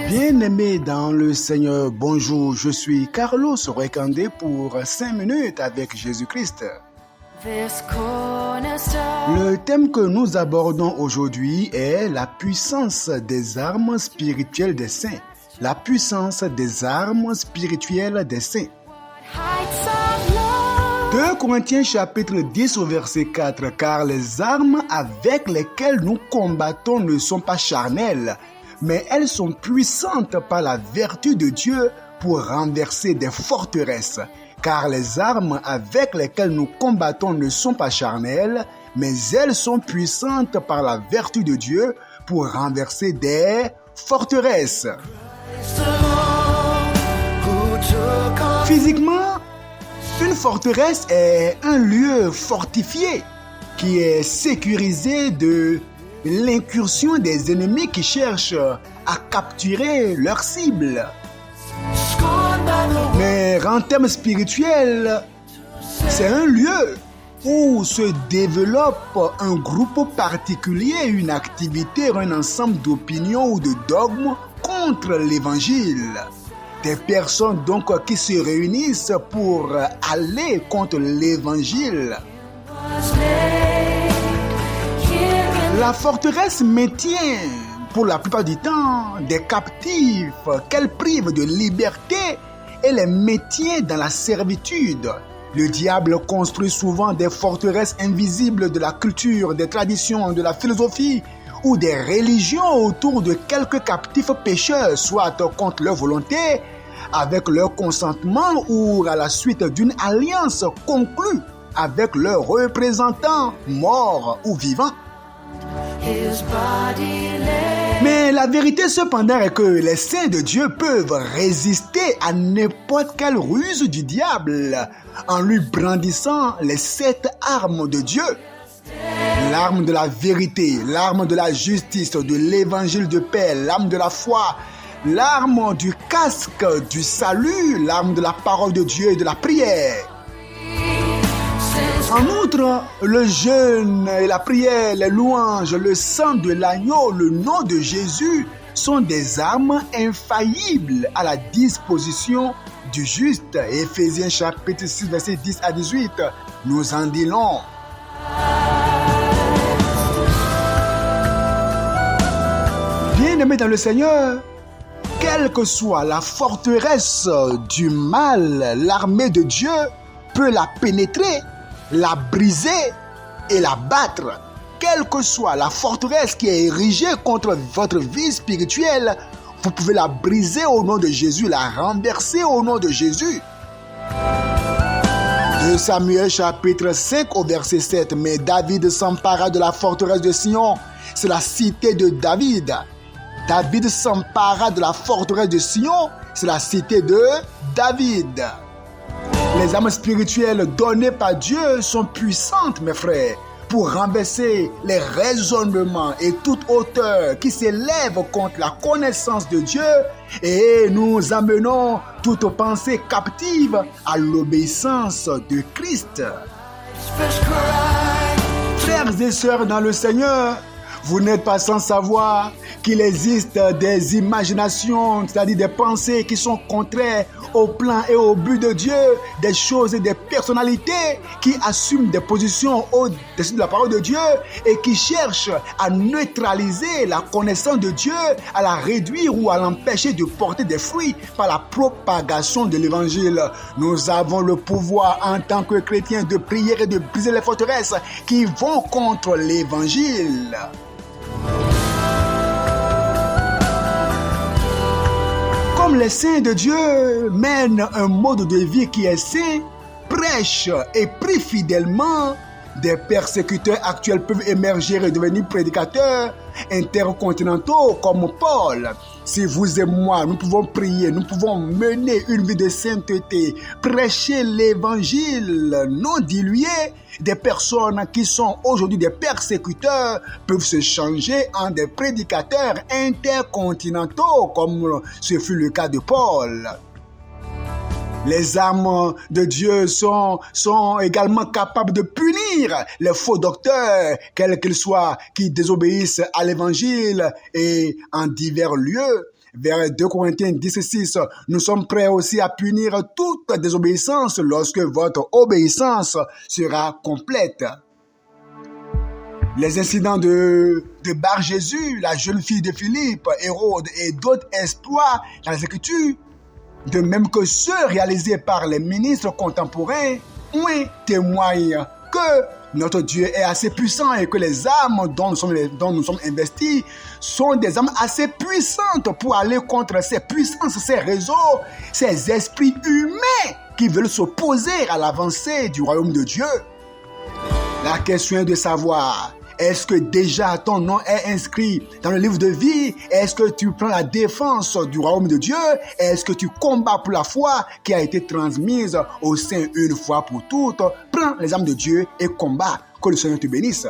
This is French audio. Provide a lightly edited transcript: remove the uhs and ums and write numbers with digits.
Bien-aimés dans le Seigneur, bonjour, je suis Carlos Recandé pour 5 minutes avec Jésus-Christ. Le thème que nous abordons aujourd'hui est la puissance des armes spirituelles des saints. La puissance des armes spirituelles des saints. 2 Corinthiens chapitre 10 au verset 4. Car les armes avec lesquelles nous combattons ne sont pas charnelles, mais elles sont puissantes par la vertu de Dieu pour renverser des forteresses. Car les armes avec lesquelles nous combattons ne sont pas charnelles, mais elles sont puissantes par la vertu de Dieu pour renverser des forteresses. Physiquement, une forteresse est un lieu fortifié qui est sécurisé de l'incursion des ennemis qui cherchent à capturer leur cible. Mais en termes spirituels, c'est un lieu où se développe un groupe particulier, une activité, un ensemble d'opinions ou de dogmes contre l'évangile. Des personnes donc qui se réunissent pour aller contre l'évangile. La forteresse maintient, pour la plupart du temps, des captifs qu'elle prive de liberté et les maintient dans la servitude. Le diable construit souvent des forteresses invisibles de la culture, des traditions, de la philosophie ou des religions autour de quelques captifs pécheurs, soit contre leur volonté, avec leur consentement ou à la suite d'une alliance conclue avec leurs représentants, morts ou vivants. Mais la vérité cependant est que les saints de Dieu peuvent résister à n'importe quelle ruse du diable en lui brandissant les 7 armes de Dieu. L'arme de la vérité, l'arme de la justice, de l'évangile de paix, l'arme de la foi, l'arme du casque du salut, l'arme de la parole de Dieu et de la prière. En outre, le jeûne et la prière, les louanges, le sang de l'agneau, le nom de Jésus sont des armes infaillibles à la disposition du juste. Éphésiens chapitre 6, verset 10 à 18, nous en dit long. Bien-aimés dans le Seigneur, quelle que soit la forteresse du mal, l'armée de Dieu peut la pénétrer, la briser et la battre. Quelle que soit la forteresse qui est érigée contre votre vie spirituelle, vous pouvez la briser au nom de Jésus, la renverser au nom de Jésus. 2 Samuel chapitre 5 au verset 7. Mais David s'empara de la forteresse de Sion, c'est la cité de David. David s'empara de la forteresse de Sion, c'est la cité de David. Les armes spirituelles données par Dieu sont puissantes, mes frères, pour renverser les raisonnements et toute hauteur qui s'élève contre la connaissance de Dieu, et nous amenons toute pensée captive à l'obéissance de Christ. Frères et sœurs dans le Seigneur, vous n'êtes pas sans savoir qu'il existe des imaginations, c'est-à-dire des pensées qui sont contraires au plan et au but de Dieu, des choses et des personnalités qui assument des positions au-dessus de la parole de Dieu et qui cherchent à neutraliser la connaissance de Dieu, à la réduire ou à l'empêcher de porter des fruits par la propagation de l'évangile. Nous avons le pouvoir en tant que chrétiens de prier et de briser les forteresses qui vont contre l'évangile. Comme les saints de Dieu mènent un mode de vie qui est sain, prêchent et prient fidèlement, des persécuteurs actuels peuvent émerger et devenir prédicateurs intercontinentaux comme Paul. Si vous et moi, nous pouvons prier, nous pouvons mener une vie de sainteté, prêcher l'évangile non dilué, des personnes qui sont aujourd'hui des persécuteurs peuvent se changer en des prédicateurs intercontinentaux, comme ce fut le cas de Paul. Les armes de Dieu sont également capables de punir les faux docteurs, quels qu'ils soient, qui désobéissent à l'évangile et en divers lieux. Vers 2 Corinthiens 10:6, nous sommes prêts aussi à punir toute désobéissance lorsque votre obéissance sera complète. Les incidents de Bar-Jésus, la jeune fille de Philippe, Hérode et d'autres exploits dans les Écritures, de même que ceux réalisés par les ministres contemporains, témoignent que notre Dieu est assez puissant et que les âmes dont nous sommes investis sont des âmes assez puissantes pour aller contre ces puissances, ces réseaux, ces esprits humains qui veulent s'opposer à l'avancée du royaume de Dieu. La question est de savoir, est-ce que déjà ton nom est inscrit dans le livre de vie? Est-ce que tu prends la défense du royaume de Dieu? Est-ce que tu combats pour la foi qui a été transmise au sein une fois pour toutes? Prends les armes de Dieu et combat. Que le Seigneur te bénisse.